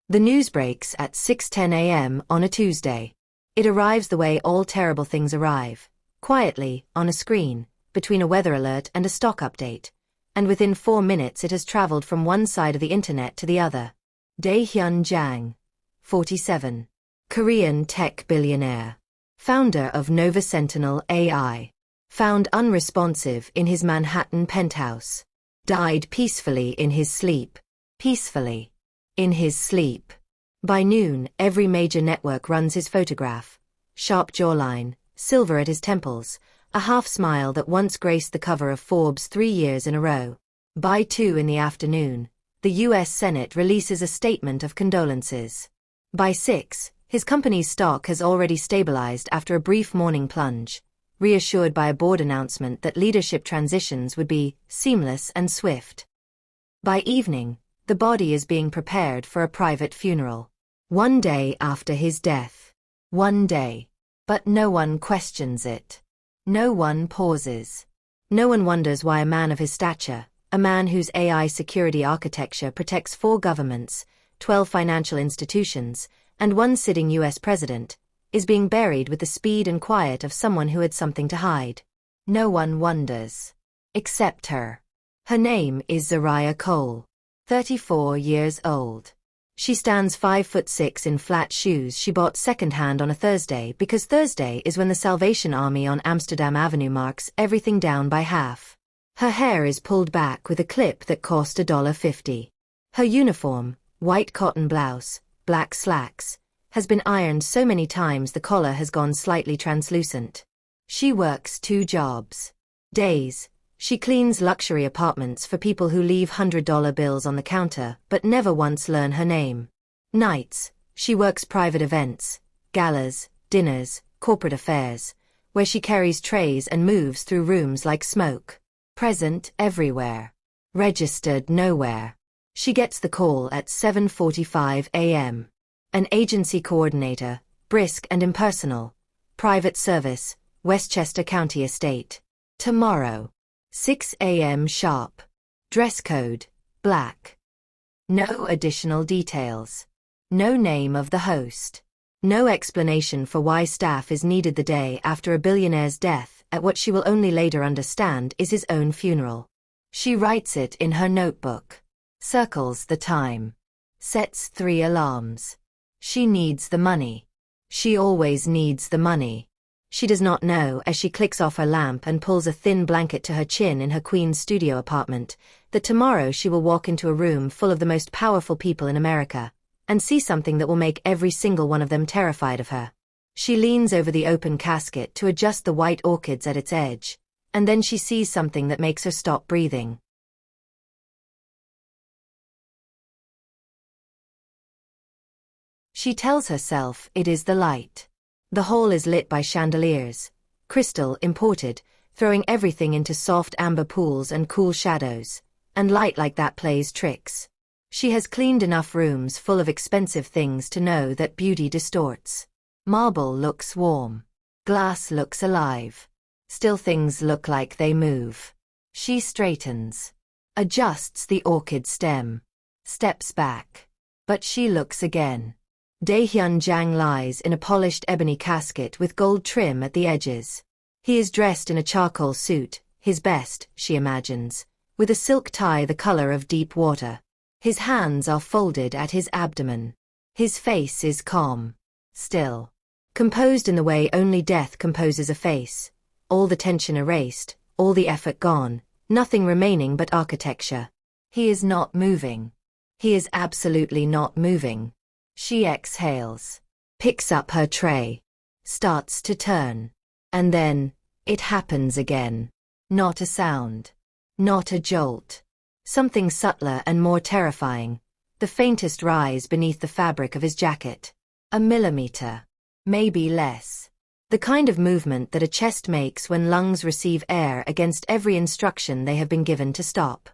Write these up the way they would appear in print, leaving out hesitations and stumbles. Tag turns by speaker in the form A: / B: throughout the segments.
A: The news breaks at 6:10 a.m. on a Tuesday. It arrives the way all terrible things arrive, quietly, on a screen, between a weather alert and a stock update. And within 4 minutes it has traveled from one side of the internet to the other. Dae-hyun Jang, 47. Korean tech billionaire. Founder of Nova Sentinel AI. Found unresponsive in his Manhattan penthouse. Died peacefully in his sleep. Peacefully. In his sleep. By noon, every major network runs his photograph. Sharp jawline, silver at his temples, a half-smile that once graced the cover of Forbes 3 years in a row. By 2 in the afternoon, the U.S. Senate releases a statement of condolences. By 6, his company's stock has already stabilized after a brief morning plunge, reassured by a board announcement that leadership transitions would be seamless and swift. By evening, the body is being prepared for a private funeral. 1 day after his death. 1 day. But no one questions it. No one pauses. No one wonders why a man of his stature, a man whose AI security architecture protects 4 governments, 12 financial institutions, and 1 sitting U.S. president, is being buried with the speed and quiet of someone who had something to hide. No one wonders. Except her. Her name is Zariah Cole. 34 years old. She stands 5'6" in flat shoes she bought secondhand on a Thursday because Thursday is when the Salvation Army on Amsterdam Avenue marks everything down by half. Her hair is pulled back with a clip that cost $1.50. Her uniform, white cotton blouse, black slacks, has been ironed so many times the collar has gone slightly translucent. She works 2 jobs. Days, she cleans luxury apartments for people who leave $100 bills on the counter but never once learn her name. Nights, she works private events, galas, dinners, corporate affairs, where she carries trays and moves through rooms like smoke. Present everywhere. Registered nowhere. She gets the call at 7:45 a.m. An agency coordinator, brisk and impersonal. Private service, Westchester County Estate. Tomorrow. 6 a.m. sharp. Dress code, black. No additional details. No name of the host. No explanation for why staff is needed the day after a billionaire's death at what she will only later understand is his own funeral. She writes it in her notebook. Circles the time. Sets 3 alarms. She needs the money. She always needs the money. She does not know, as she clicks off her lamp and pulls a thin blanket to her chin in her Queens studio apartment, that tomorrow she will walk into a room full of the most powerful people in America, and see something that will make every single one of them terrified of her. She leans over the open casket to adjust the white orchids at its edge, and then she sees something that makes her stop breathing. She tells herself it is the light. The hall is lit by chandeliers, crystal imported, throwing everything into soft amber pools and cool shadows, and light like that plays tricks. She has cleaned enough rooms full of expensive things to know that beauty distorts. Marble looks warm. Glass looks alive. Still things look like they move. She straightens. Adjusts the orchid stem. Steps back. But she looks again. Dae-hyun Jang lies in a polished ebony casket with gold trim at the edges. He is dressed in a charcoal suit, his best, she imagines, with a silk tie the color of deep water. His hands are folded at his abdomen. His face is calm. Still. Composed in the way only death composes a face. All the tension erased, all the effort gone, nothing remaining but architecture. He is not moving. He is absolutely not moving. She exhales, picks up her tray, starts to turn. And then, it happens again. Not a sound. Not a jolt. Something subtler and more terrifying. The faintest rise beneath the fabric of his jacket. A millimeter. Maybe less. The kind of movement that a chest makes when lungs receive air against every instruction they have been given to stop.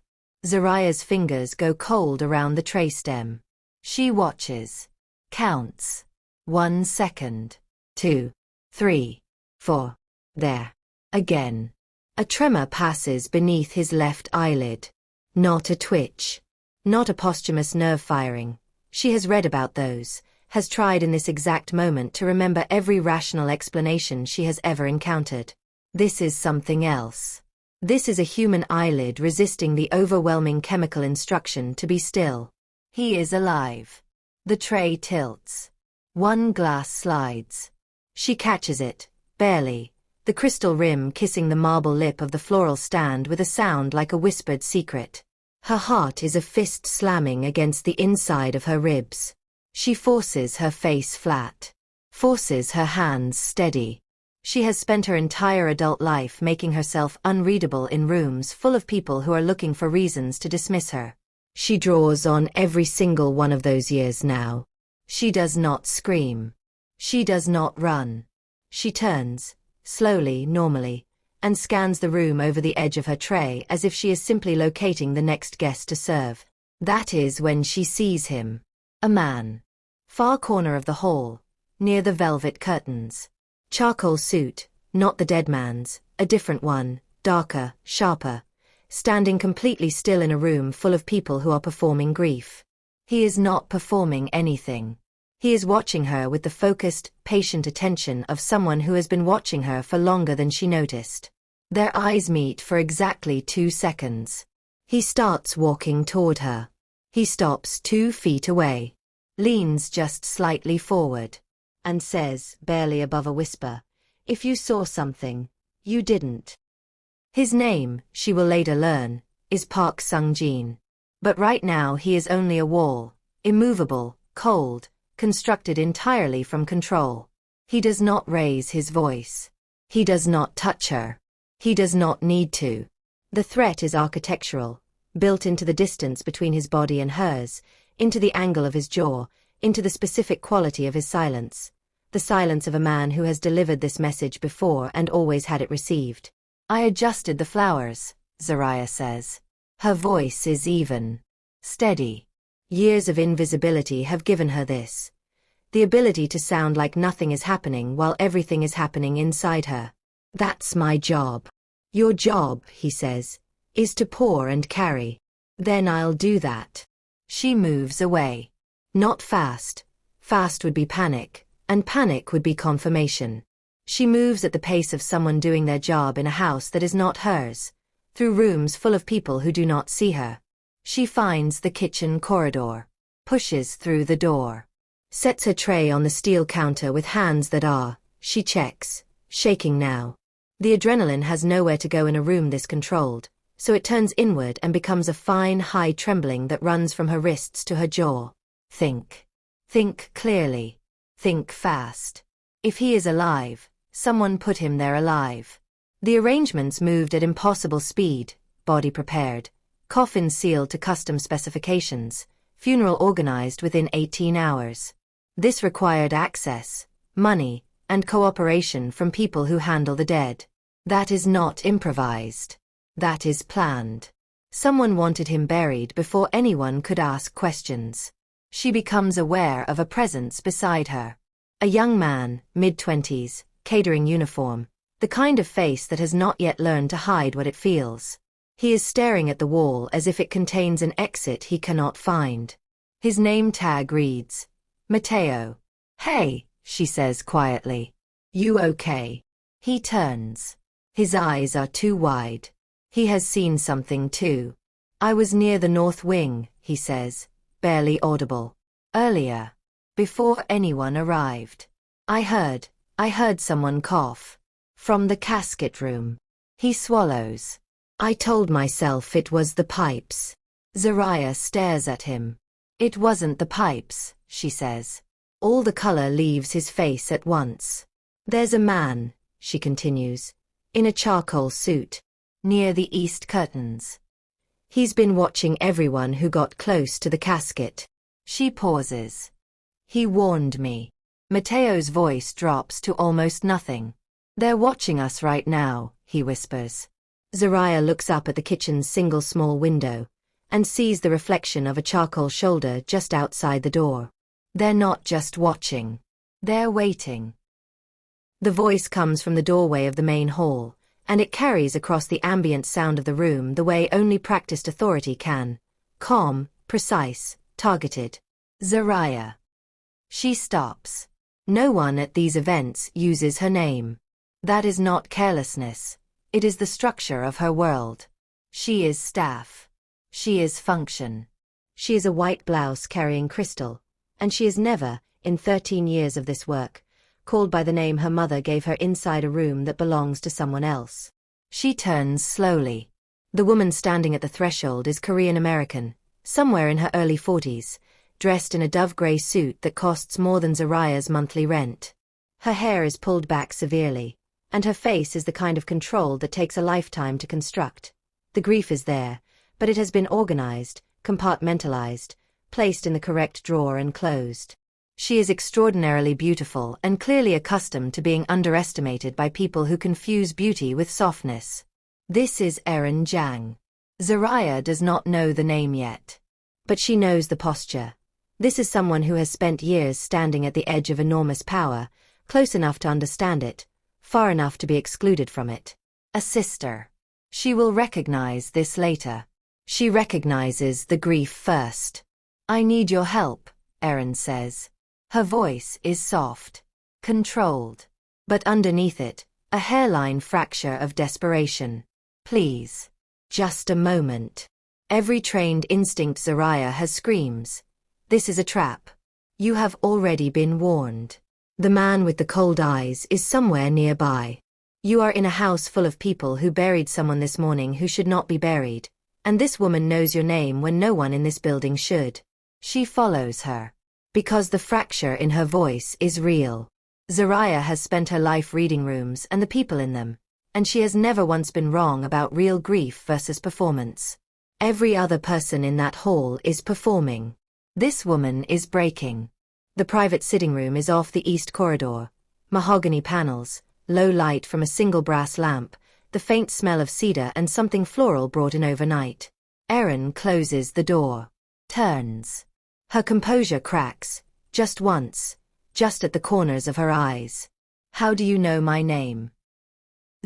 A: Zariah's fingers go cold around the tray stem. She watches. Counts. 1 second. 2. 3. 4. There. Again. A tremor passes beneath his left eyelid. Not a twitch. Not a posthumous nerve firing. She has read about those, has tried in this exact moment to remember every rational explanation she has ever encountered. This is something else. This is a human eyelid resisting the overwhelming chemical instruction to be still. He is alive. The tray tilts. One glass slides. She catches it, barely, the crystal rim kissing the marble lip of the floral stand with a sound like a whispered secret. Her heart is a fist slamming against the inside of her ribs. She forces her face flat. Forces her hands steady. She has spent her entire adult life making herself unreadable in rooms full of people who are looking for reasons to dismiss her. She draws on every single one of those years now. She does not scream. She does not run. She turns, slowly, normally, and scans the room over the edge of her tray as if she is simply locating the next guest to serve. That is when she sees him. A man. Far corner of the hall, near the velvet curtains. Charcoal suit, not the dead man's, a different one, darker, sharper, standing completely still in a room full of people who are performing grief. He is not performing anything. He is watching her with the focused, patient attention of someone who has been watching her for longer than she noticed. Their eyes meet for exactly 2 seconds. He starts walking toward her. He stops 2 feet away, leans just slightly forward, and says, barely above a whisper, "If you saw something, you didn't." His name, she will later learn, is Park Sung-jin. But right now he is only a wall, immovable, cold, constructed entirely from control. He does not raise his voice. He does not touch her. He does not need to. The threat is architectural, built into the distance between his body and hers, into the angle of his jaw, into the specific quality of his silence. The silence of a man who has delivered this message before and always had it received. "I adjusted the flowers," Zariah says. Her voice is even. Steady. Years of invisibility have given her this. The ability to sound like nothing is happening while everything is happening inside her. "That's my job." "Your job," he says, "is to pour and carry." "Then I'll do that." She moves away. Not fast. Fast would be panic, and panic would be confirmation. She moves at the pace of someone doing their job in a house that is not hers, through rooms full of people who do not see her. She finds the kitchen corridor, pushes through the door, sets her tray on the steel counter with hands that are, she checks, shaking now. The adrenaline has nowhere to go in a room this controlled, so it turns inward and becomes a fine, high trembling that runs from her wrists to her jaw. Think. Think clearly. Think fast. If he is alive, someone put him there alive. The arrangements moved at impossible speed, body prepared, coffin sealed to custom specifications, funeral organized within 18 hours. This required access, money, and cooperation from people who handle the dead. That is not improvised. That is planned. Someone wanted him buried before anyone could ask questions. She becomes aware of a presence beside her. A young man, mid-20s, catering uniform, the kind of face that has not yet learned to hide what it feels. He is staring at the wall as if it contains an exit he cannot find. His name tag reads, Mateo. "Hey," she says quietly. "You okay?" He turns. His eyes are too wide. He has seen something too. "I was near the north wing," he says, barely audible. "Earlier. Before anyone arrived. I heard someone cough. From the casket room." He swallows. "I told myself it was the pipes." Zariah stares at him. "It wasn't the pipes," she says. All the color leaves his face at once. "There's a man," she continues, "in a charcoal suit, near the east curtains. He's been watching everyone who got close to the casket." She pauses. "He warned me." Mateo's voice drops to almost nothing. "They're watching us right now," he whispers. Zariah looks up at the kitchen's single small window and sees the reflection of a charcoal shoulder just outside the door. They're not just watching. They're waiting. The voice comes from the doorway of the main hall, and it carries across the ambient sound of the room the way only practiced authority can. Calm, precise, targeted. Zariah. She stops. No one at these events uses her name. That is not carelessness. It is the structure of her world. She is staff. She is function. She is a white blouse carrying crystal, and she is never, in 13 years of this work, called by the name her mother gave her inside a room that belongs to someone else. She turns slowly. The woman standing at the threshold is Korean American, somewhere in her early 40s, dressed in a dove-gray suit that costs more than Zariah's monthly rent. Her hair is pulled back severely, and her face is the kind of control that takes a lifetime to construct. The grief is there, but it has been organized, compartmentalized, placed in the correct drawer and closed. She is extraordinarily beautiful and clearly accustomed to being underestimated by people who confuse beauty with softness. This is Erin Jang. Zariah does not know the name yet, but she knows the posture. This is someone who has spent years standing at the edge of enormous power, close enough to understand it, far enough to be excluded from it. A sister. She will recognize this later. She recognizes the grief first. I need your help, Erin says. Her voice is soft, controlled, but underneath it, a hairline fracture of desperation. Please. Just a moment. Every trained instinct Zariah has screams. This is a trap. You have already been warned. The man with the cold eyes is somewhere nearby. You are in a house full of people who buried someone this morning who should not be buried, and this woman knows your name when no one in this building should. She follows her. Because the fracture in her voice is real. Zariah has spent her life reading rooms and the people in them, and she has never once been wrong about real grief versus performance. Every other person in that hall is performing. This woman is breaking. The private sitting room is off the east corridor. Mahogany panels, low light from a single brass lamp, the faint smell of cedar and something floral brought in overnight. Erin closes the door. Turns. Her composure cracks, just once, just at the corners of her eyes. How do you know my name?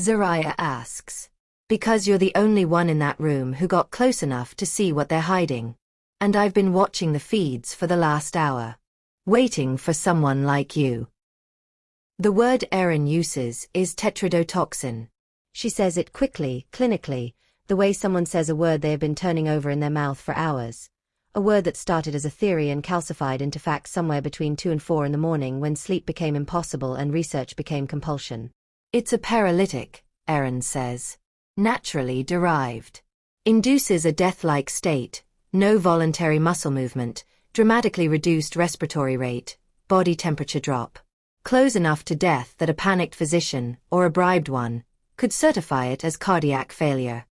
A: Zariah asks. Because you're the only one in that room who got close enough to see what they're hiding. And I've been watching the feeds for the last hour. Waiting for someone like you. The word Erin uses is tetrodotoxin. She says it quickly, clinically, the way someone says a word they have been turning over in their mouth for hours. A word that started as a theory and calcified into fact somewhere between 2 and 4 in the morning when sleep became impossible and research became compulsion. It's a paralytic, Erin says. Naturally derived. Induces a death-like state, no voluntary muscle movement, dramatically reduced respiratory rate, body temperature drop. Close enough to death that a panicked physician, or a bribed one, could certify it as cardiac failure.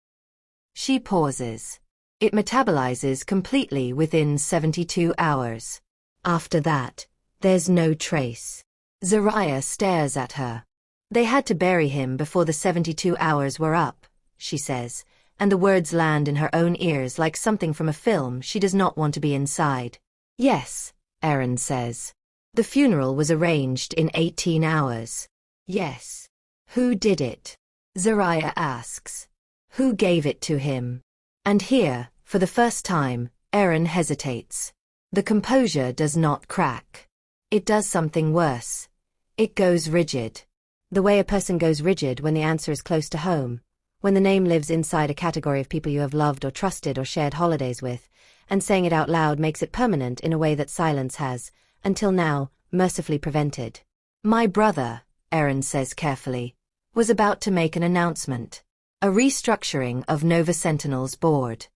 A: She pauses. It metabolizes completely within 72 hours. After that, there's no trace. Zariah stares at her. They had to bury him before the 72 hours were up, she says, and the words land in her own ears like something from a film she does not want to be inside. Yes, Erin says. The funeral was arranged in 18 hours. Yes. Who did it? Zariah asks. Who gave it to him? And here, for the first time, Erin hesitates. The composure does not crack. It does something worse. It goes rigid. The way a person goes rigid when the answer is close to home, when the name lives inside a category of people you have loved or trusted or shared holidays with, and saying it out loud makes it permanent in a way that silence has, until now, mercifully prevented. My brother, Erin says carefully, was about to make an announcement. A restructuring of Nova Sentinel's board.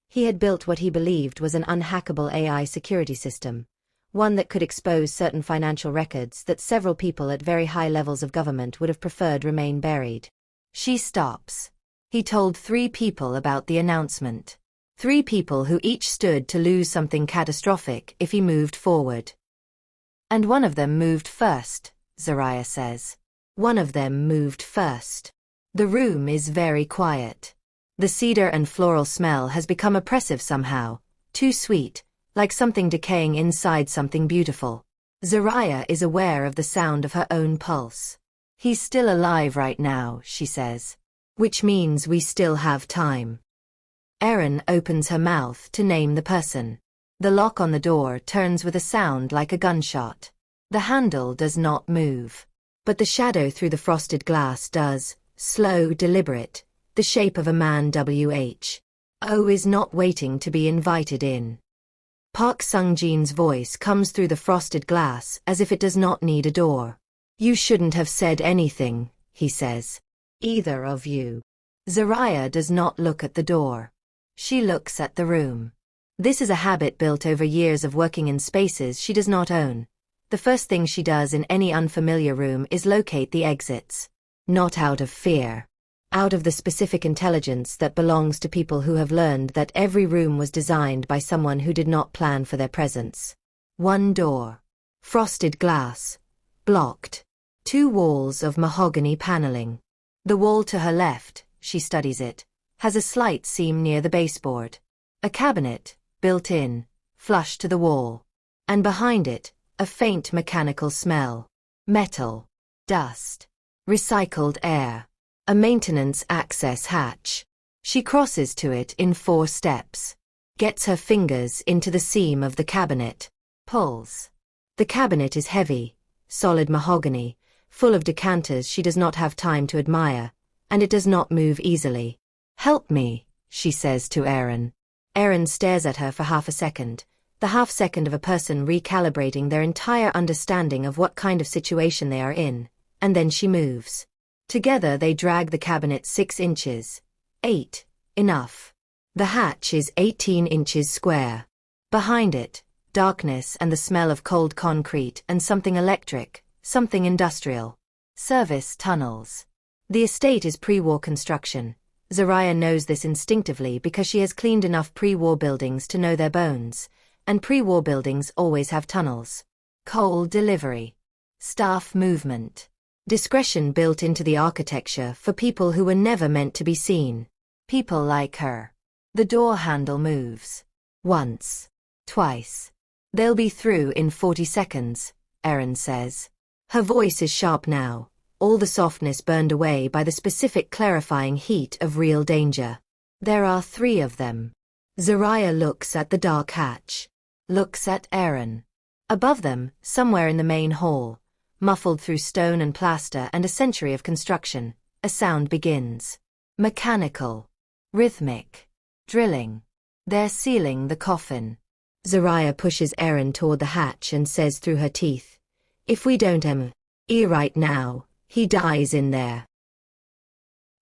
A: He had built what he believed was an unhackable AI security system, one that could expose certain financial records that several people at very high levels of government would have preferred remain buried. She stops. He told 3 people about the announcement. 3 people who each stood to lose something catastrophic if he moved forward. And one of them moved first, Zariah says. One of them moved first. The room is very quiet. The cedar and floral smell has become oppressive somehow, too sweet, like something decaying inside something beautiful. Zariah is aware of the sound of her own pulse. He's still alive right now, she says. Which means we still have time. Erin opens her mouth to name the person. The lock on the door turns with a sound like a gunshot. The handle does not move. But the shadow through the frosted glass does, slow, deliberate, the shape of a man. Who is not waiting to be invited in. Park Sung-jin's voice comes through the frosted glass as if it does not need a door. You shouldn't have said anything, he says. Either of you. Zaraya does not look at the door. She looks at the room. This is a habit built over years of working in spaces she does not own. The first thing she does in any unfamiliar room is locate the exits. Not out of fear. Out of the specific intelligence that belongs to people who have learned that every room was designed by someone who did not plan for their presence. One door. Frosted glass. Blocked. Two walls of mahogany paneling. The wall to her left, she studies it, has a slight seam near the baseboard. A cabinet, built in, flush to the wall. And behind it, a faint mechanical smell. Metal. Dust. Recycled air. A maintenance access hatch. She crosses to it in 4 steps. Gets her fingers into the seam of the cabinet. Pulls. The cabinet is heavy, solid mahogany, full of decanters she does not have time to admire, and it does not move easily. Help me, she says to Aaron. Aaron stares at her for half a second, the half second of a person recalibrating their entire understanding of what kind of situation they are in, and then she moves. Together they drag the cabinet 6 inches. 8. Enough. The hatch is 18 inches square. Behind it, darkness and the smell of cold concrete and something electric, something industrial. Service tunnels. The estate is pre-war construction. Zaraya knows this instinctively because she has cleaned enough pre-war buildings to know their bones, and pre-war buildings always have tunnels. Coal delivery. Staff movement. Discretion built into the architecture for people who were never meant to be seen. People like her. The door handle moves. Once. Twice. They'll be through in 40 seconds, Erin says. Her voice is sharp now, all the softness burned away by the specific clarifying heat of real danger. There are 3 of them. Zaraya looks at the dark hatch. Looks at Erin. Above them, somewhere in the main hall, muffled through stone and plaster and a century of construction, a sound begins. Mechanical. Rhythmic. Drilling. They're sealing the coffin. Zaraya pushes Erin toward the hatch and says through her teeth, if we don't right now, he dies in there.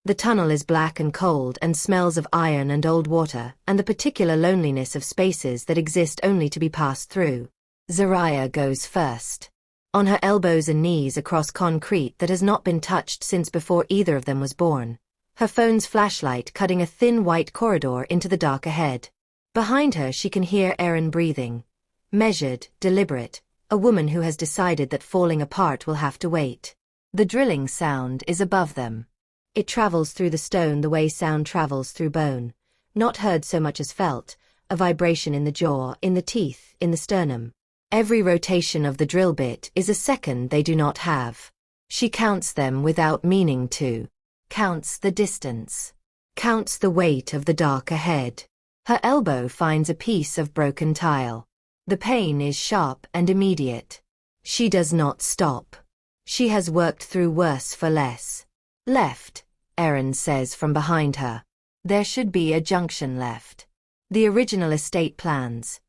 A: The tunnel is black and cold and smells of iron and old water and the particular loneliness of spaces that exist only to be passed through. Zaraya goes first. On her elbows and knees across concrete that has not been touched since before either of them was born, her phone's flashlight cutting a thin white corridor into the dark ahead. Behind her she can hear Erin breathing. Measured, deliberate, a woman who has decided that falling apart will have to wait. The drilling sound is above them. It travels through the stone the way sound travels through bone, not heard so much as felt, a vibration in the jaw, in the teeth, in the sternum. Every rotation of the drill bit is a second they do not have. She counts them without meaning to. Counts the distance. Counts the weight of the dark ahead. Her elbow finds a piece of broken tile. The pain is sharp and immediate. She does not stop. She has worked through worse for less. Left, Erin says from behind her. There should be a junction left. The original estate plans.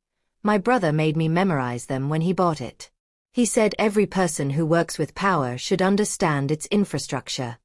A: My brother made me memorize them when he bought it. He said every person who works with power should understand its infrastructure.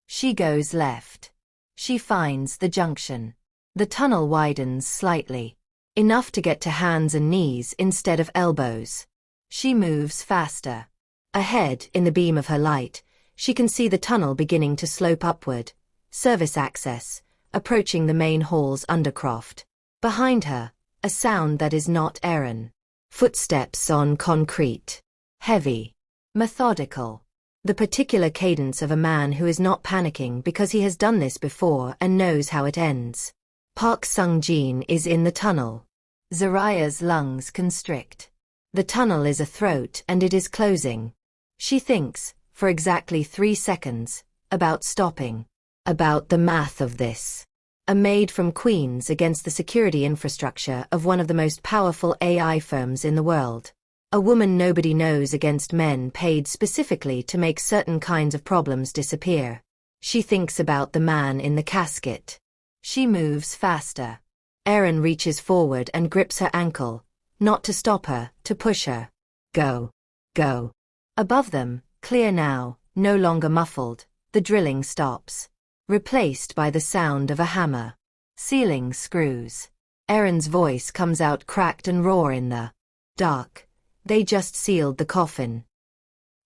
A: She goes left. She finds the junction. The tunnel widens slightly. Enough to get to hands and knees instead of elbows. She moves faster. Ahead, in the beam of her light, she can see the tunnel beginning to slope upward. Service access, approaching the main hall's undercroft. Behind her, a sound that is not Erin. Footsteps on concrete. Heavy. Methodical. The particular cadence of a man who is not panicking because he has done this before and knows how it ends. Park Sung-jin is in the tunnel. Zaraya's lungs constrict. The tunnel is a throat and it is closing. She thinks, for exactly 3 seconds, about stopping. About the math of this. A maid from Queens against the security infrastructure of one of the most powerful AI firms in the world. A woman nobody knows against men paid specifically to make certain kinds of problems disappear. She thinks about the man in the casket. She moves faster. Aaron reaches forward and grips her ankle, not to stop her, to push her. Go. Go. Above them, clear now, no longer muffled, the drilling stops. Replaced by the sound of a hammer. Ceiling screws. Aaron's voice comes out cracked and raw in the dark. They just sealed the coffin.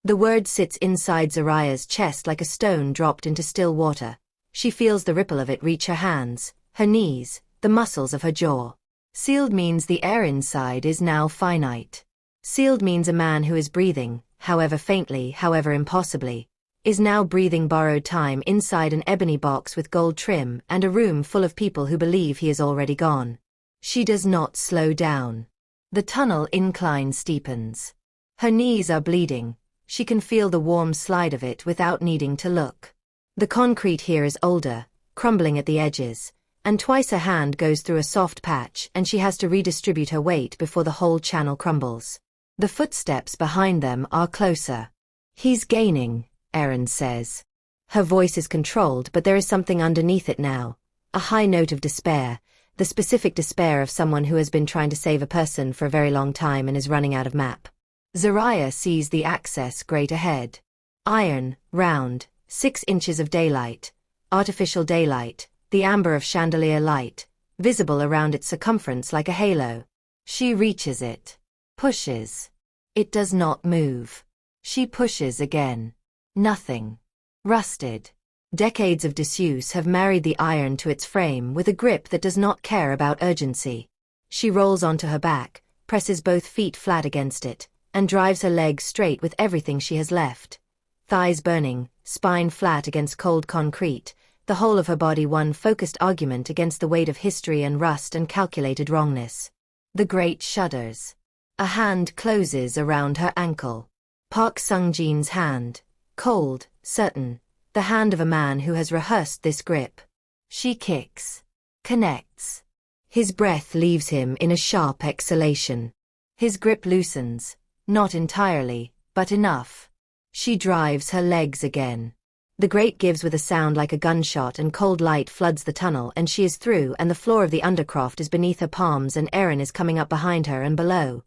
A: The word sits inside Zariah's chest like a stone dropped into still water. She feels the ripple of it reach her hands, her knees, the muscles of her jaw. Sealed means the air inside is now finite. Sealed means a man who is breathing, however faintly, however impossibly, is now breathing borrowed time inside an ebony box with gold trim and a room full of people who believe he is already gone. She does not slow down. The tunnel incline steepens. Her knees are bleeding. She can feel the warm slide of it without needing to look. The concrete here is older, crumbling at the edges, and twice a hand goes through a soft patch and she has to redistribute her weight before the whole channel crumbles. The footsteps behind them are closer. He's gaining, Aaron says. Her voice is controlled, but there is something underneath it now. A high note of despair, the specific despair of someone who has been trying to save a person for a very long time and is running out of map. Zariah sees the access grate ahead. Iron, round, 6 inches of daylight. Artificial daylight, the amber of chandelier light, visible around its circumference like a halo. She reaches it. Pushes. It does not move. She pushes again. Nothing. Rusted. Decades of disuse have married the iron to its frame with a grip that does not care about urgency. She rolls onto her back, presses both feet flat against it, and drives her legs straight with everything she has left. Thighs burning, spine flat against cold concrete, the whole of her body one focused argument against the weight of history and rust and calculated wrongness. The grate shudders. A hand closes around her ankle. Park Sung-jin's hand. Cold, certain. The hand of a man who has rehearsed this grip. She kicks. Connects. His breath leaves him in a sharp exhalation. His grip loosens. Not entirely, but enough. She drives her legs again. The grate gives with a sound like a gunshot and cold light floods the tunnel and she is through and the floor of the undercroft is beneath her palms and Aaron is coming up behind her and below.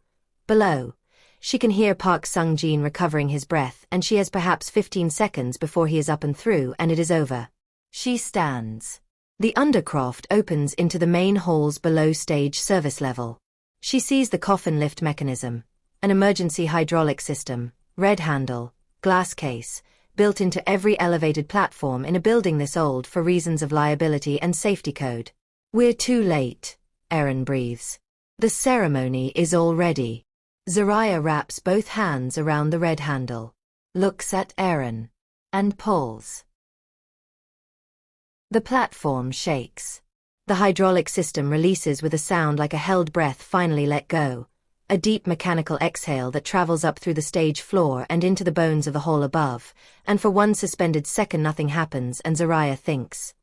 A: Below. She can hear Park Sung-jin recovering his breath and she has perhaps 15 seconds before he is up and through and it is over. She stands. The undercroft opens into the main hall's below stage service level. She sees the coffin lift mechanism, an emergency hydraulic system, red handle, glass case, built into every elevated platform in a building this old for reasons of liability and safety code. We're too late, Aaron breathes. The ceremony is all ready. Zariah wraps both hands around the red handle, looks at Aaron, and pulls. The platform shakes. The hydraulic system releases with a sound like a held breath finally let go, a deep mechanical exhale that travels up through the stage floor and into the bones of the hall above, and for one suspended second nothing happens and Zariah thinks.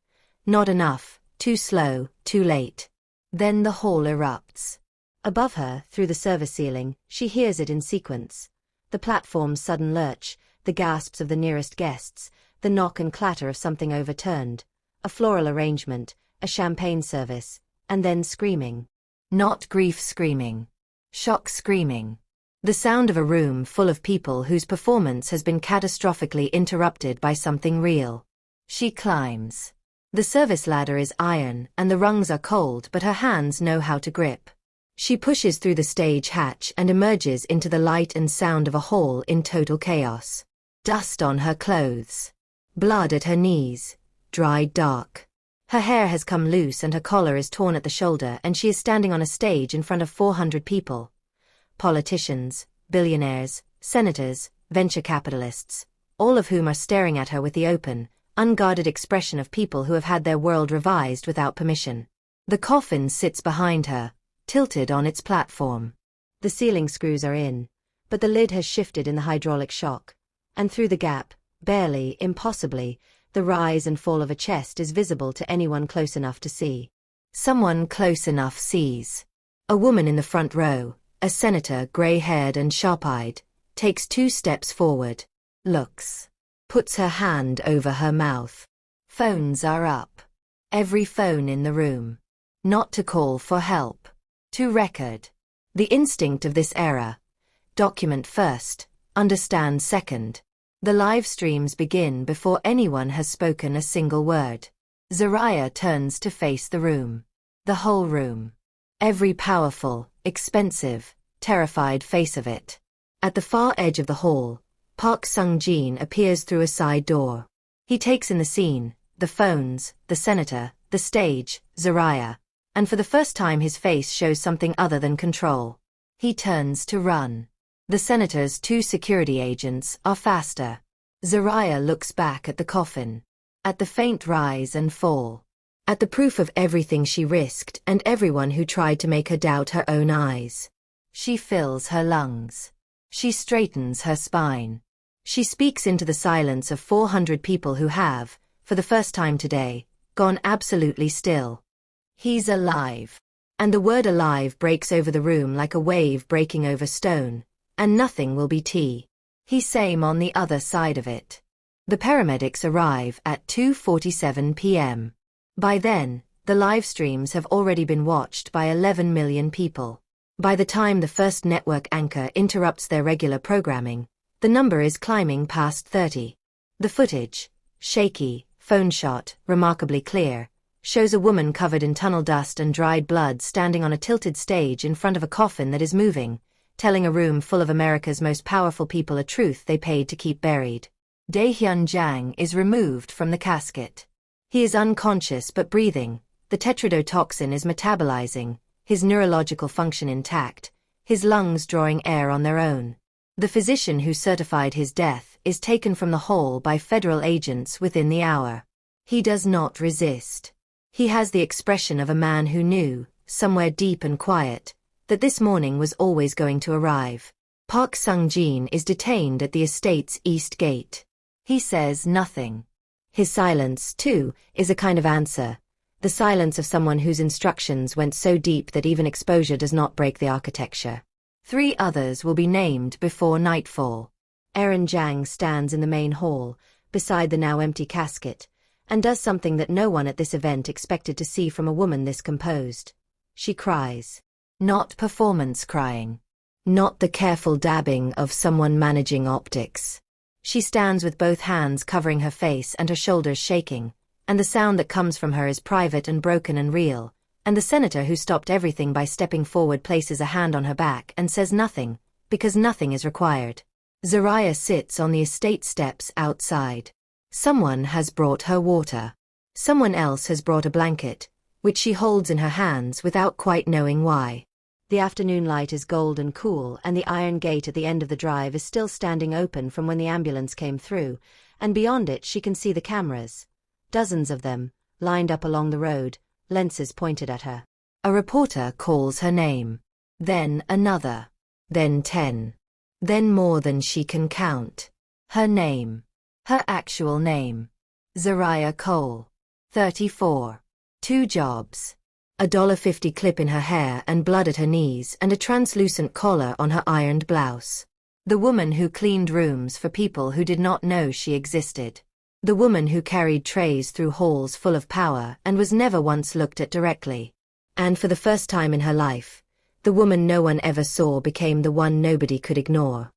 A: Not enough, too slow, too late. Then the hall erupts. Above her, through the service ceiling, she hears it in sequence. The platform's sudden lurch, the gasps of the nearest guests, the knock and clatter of something overturned, a floral arrangement, a champagne service, and then screaming. Not grief screaming. Shock screaming. The sound of a room full of people whose performance has been catastrophically interrupted by something real. She climbs. The service ladder is iron and the rungs are cold but her hands know how to grip. She pushes through the stage hatch and emerges into the light and sound of a hall in total chaos. Dust on her clothes. Blood at her knees. Dried dark. Her hair has come loose and her collar is torn at the shoulder and she is standing on a stage in front of 400 people. Politicians, billionaires, senators, venture capitalists, all of whom are staring at her with the open, unguarded expression of people who have had their world revised without permission. The coffin sits behind her, tilted on its platform. The ceiling screws are in, but the lid has shifted in the hydraulic shock, and through the gap, barely, impossibly, The rise and fall of a chest is visible to anyone close enough to see. Someone close enough sees. A woman in the front row, a senator gray-haired and sharp-eyed, takes 2 steps forward, looks, puts her hand over her mouth. Phones are up. Every phone in the room. Not to call for help. To record. The instinct of this era. Document first, understand second. The live streams begin before anyone has spoken a single word. Zariah turns to face the room. The whole room. Every powerful, expensive, terrified face of it. At the far edge of the hall, Park Sung-jin appears through a side door. He takes in the scene, the phones, the senator, the stage, Zariah, and for the first time his face shows something other than control. He turns to run. The senator's 2 security agents are faster. Zariah looks back at the coffin. At the faint rise and fall. At the proof of everything she risked and everyone who tried to make her doubt her own eyes. She fills her lungs. She straightens her spine. She speaks into the silence of 400 people who have, for the first time today, gone absolutely still. He's alive. And the word alive breaks over the room like a wave breaking over stone, and nothing will be tea. He's same on the other side of it. The paramedics arrive at 2:47 p.m. By then, the live streams have already been watched by 11 million people. By the time the first network anchor interrupts their regular programming, the number is climbing past 30. The footage, shaky, phone shot, remarkably clear, shows a woman covered in tunnel dust and dried blood standing on a tilted stage in front of a coffin that is moving, telling a room full of America's most powerful people a truth they paid to keep buried. Dae-hyun Jang is removed from the casket. He is unconscious but breathing, the tetrodotoxin is metabolizing, his neurological function intact, his lungs drawing air on their own. The physician who certified his death is taken from the hall by federal agents within the hour. He does not resist. He has the expression of a man who knew, somewhere deep and quiet, that this morning was always going to arrive. Park Sung-jin is detained at the estate's east gate. He says nothing. His silence, too, is a kind of answer, the silence of someone whose instructions went so deep that even exposure does not break the architecture. 3 others will be named before nightfall. Erin Jang stands in the main hall, beside the now empty casket, and does something that no one at this event expected to see from a woman this composed. She cries. Not performance crying. Not the careful dabbing of someone managing optics. She stands with both hands covering her face and her shoulders shaking, and the sound that comes from her is private and broken and real, and the senator who stopped everything by stepping forward places a hand on her back and says nothing, because nothing is required. Zariah sits on the estate steps outside. Someone has brought her water. Someone else has brought a blanket, which she holds in her hands without quite knowing why. The afternoon light is gold and cool, and the iron gate at the end of the drive is still standing open from when the ambulance came through, and beyond it she can see the cameras. Dozens of them, lined up along the road, lenses pointed at her. A reporter calls her name. Then another. Then 10. Then more than she can count. Her name. Her actual name. Zariah Cole. 34. 2 jobs. A $1.50 clip in her hair and blood at her knees and a translucent collar on her ironed blouse. The woman who cleaned rooms for people who did not know she existed. The woman who carried trays through halls full of power and was never once looked at directly. And for the first time in her life, the woman no one ever saw became the one nobody could ignore.